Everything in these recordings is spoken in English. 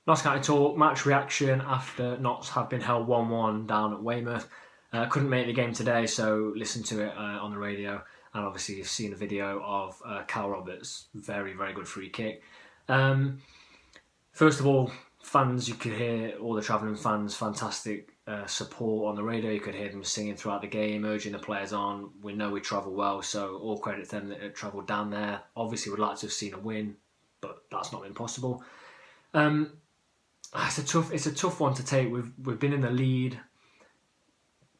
Notts County Talk, match reaction after Notts have been held 1-1 down at Weymouth. Couldn't make the game today, so listened to it on the radio. And obviously you've seen a video of Cal Roberts' very, very good free kick. First of all, fans, you could hear all the travelling fans, fantastic support on the radio. You could hear them singing throughout the game, urging the players on. We know we travel well, so all credit to them that have travelled down there. Obviously we'd like to have seen a win, but that's not been possible. It's a tough one to take. We've been in the lead.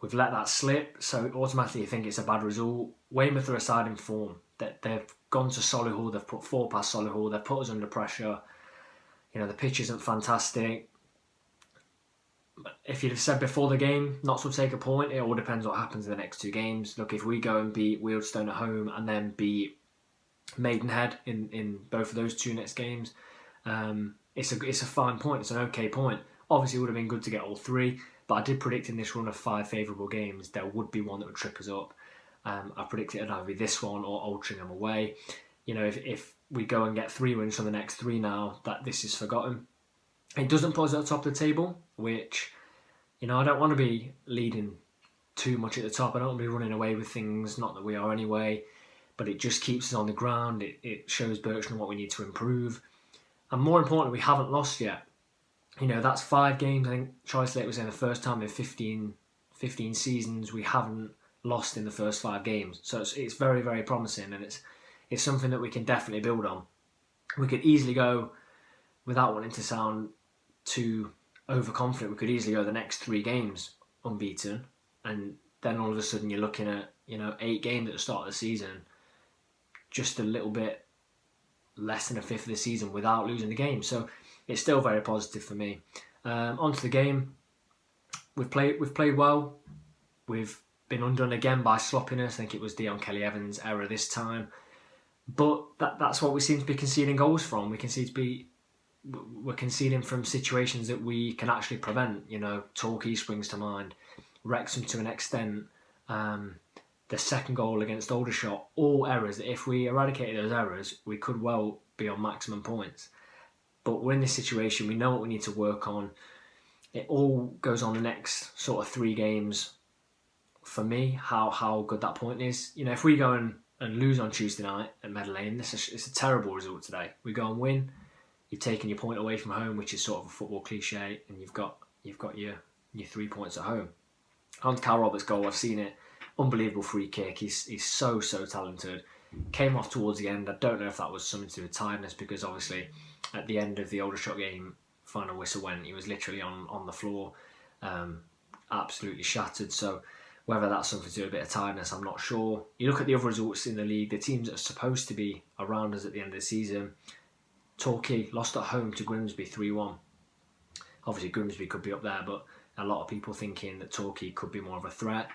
We've let that slip, so automatically you think it's a bad result. Weymouth are a side in form. They've gone to Solihull, they've put 4 past Solihull, they've put us under pressure. You know, the pitch isn't fantastic. If you'd have said before the game, Notts will take a point, it all depends what happens in the next 2 games. Look, if we go and beat Wealdstone at home and then beat Maidenhead in both of those 2 next games, it's a fine point, it's an okay point. Obviously it would have been good to get all 3, but I did predict in this run of 5 favourable games there would be one that would trip us up. I predicted it'd either be this one or Altrincham away. You know, if we go and get 3 wins from the next 3 now, that this is forgotten. It doesn't put us at the top of the table, which, you know, I don't want to be leading too much at the top. I don't want to be running away with things, not that we are anyway, but it just keeps us on the ground. It shows Berkshire what we need to improve. And more importantly, we haven't lost yet. You know, that's 5 games. I think Troy Slate was saying the first time in 15 seasons we haven't lost in the first 5 games. So it's very, very promising, and it's something that we can definitely build on. We could easily go, without wanting to sound too overconfident, we could easily go the next 3 games unbeaten, and then all of a sudden you're looking at, you know, 8 games at the start of the season, just a little bit less than a fifth of the season without losing the game. So it's still very positive for me. Onto the game, we've played well. We've been undone again by sloppiness. I think it was Dion Kelly-Evans' error this time, but that's what we seem to be conceding goals from. We're conceding from situations that we can actually prevent. You know, Torquay springs to mind, Wrexham to an extent. The second goal against Aldershot, all errors. If we eradicated those errors, we could well be on maximum points. But we're in this situation, we know what we need to work on. It all goes on the next sort of 3 games for me, how good that point is. You know, if we go and lose on Tuesday night at Meadow Lane, it's a terrible result today. We go and win, you've taken your point away from home, which is sort of a football cliche, and you've got your 3 points at home. On Cal Roberts' goal, I've seen it. Unbelievable free kick. He's so talented. Came off towards the end. I don't know if that was something to do with tiredness, because obviously at the end of the Aldershot game, final whistle went, he was literally on the floor, absolutely shattered. So whether that's something to do with a bit of tiredness, I'm not sure. You look at the other results in the league, the teams that are supposed to be around us at the end of the season. Torquay lost at home to Grimsby 3-1. Obviously Grimsby could be up there, but a lot of people thinking that Torquay could be more of a threat.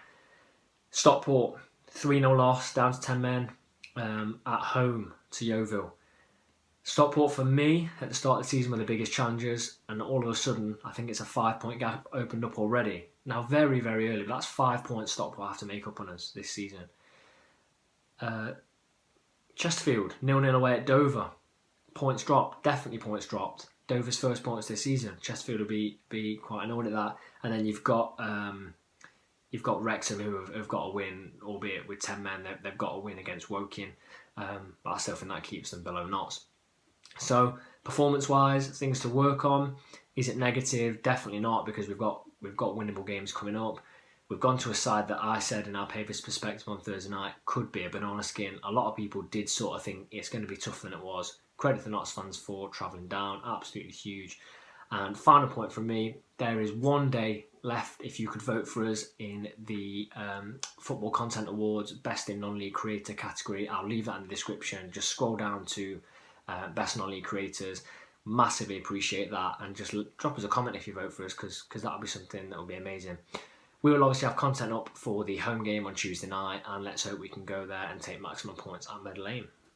Stockport, 3-0 loss, down to 10 men, at home to Yeovil. Stockport, for me, at the start of the season were the biggest challengers, and all of a sudden, I think it's a 5-point gap opened up already. Now, very, very early, but that's 5 points Stockport have to make up on us this season. Chesterfield, 0-0 away at Dover. Points dropped, definitely points dropped. Dover's first points this season. Chesterfield will be quite annoyed at that. And then you've got Wrexham, who have got a win, albeit with 10 men. They've got a win against Woking, but I still think that keeps them below Notts. So performance-wise, things to work on. Is it negative? Definitely not, because we've got winnable games coming up. We've gone to a side that I said in our paper's perspective on Thursday night could be a banana skin. A lot of people did sort of think it's going to be tougher than it was. Credit to Notts fans for travelling down, absolutely huge. And final point from me, there is 1 day left if you could vote for us in the Football Content Awards Best in Non-League Creator category. I'll leave that in the description. Just scroll down to Best Non-League Creators. Massively appreciate that, and just drop us a comment if you vote for us, because that'll be something that will be amazing. We will obviously have content up for the home game on Tuesday night, and let's hope we can go there and take maximum points at Meadow Lane.